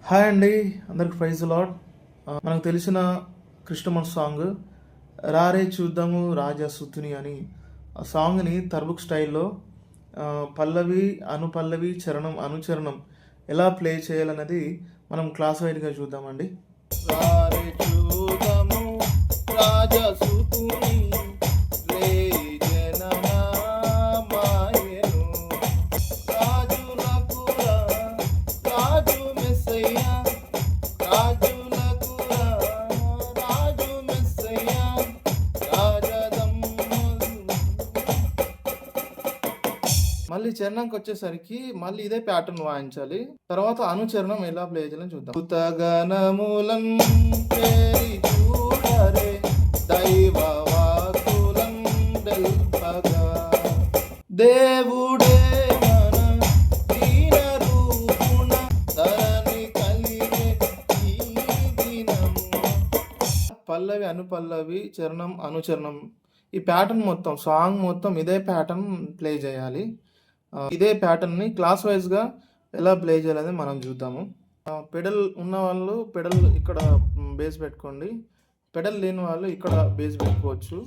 Hi అండి, అందరికి praise lord. మనకు తెలిసిన కృష్ణమన్ సాంగ్ రారే చూద్దాము రాజా సుతుని అని ఆ సాంగ్ని తర్బుక్ స్టైల్లో పల్లవి అనుపల్లవి చరణం అనుచరణం ఎలా ప్లే చేయాలన్నది మనం క్లాస్ వైడ్గా చూద్దామండి. రారే చూద్దాము రాజా సుతుని రే జనమాయను రాజులకు రాజు మెస్సయ్య రాజులకు రాజు మెస్సయ్య మళ్ళీ చరణంకి వచ్చేసరికి మళ్ళీ ఇదే ప్యాటర్న్ వాయించాలి. తర్వాత అనుచరణం ఎలా ప్లే చేయాలని చూద్దాం. ఉతగనములం పేరి చూడరే దైవ వాకులం డెల్పగా దేవుడే మన దీన రూపుణ ధరణి కలిగే ఈ దినము. పల్లవి అనుపల్లవి చరణం అనుచరణం ఈ ప్యాటర్న్ మొత్తం సాంగ్ మొత్తం ఇదే ప్యాటర్న్ ప్లే చేయాలి. ఇదే ప్యాటర్న్ని క్లాస్ వైజ్గా ఎలా ప్లే చేయాలని మనం చూద్దాము. పెడల్ ఉన్న వాళ్ళు పెడల్ ఇక్కడ బేస్ పెట్టుకోండి, పెడల్ లేని వాళ్ళు ఇక్కడ బేస్ పెట్టుకోవచ్చు.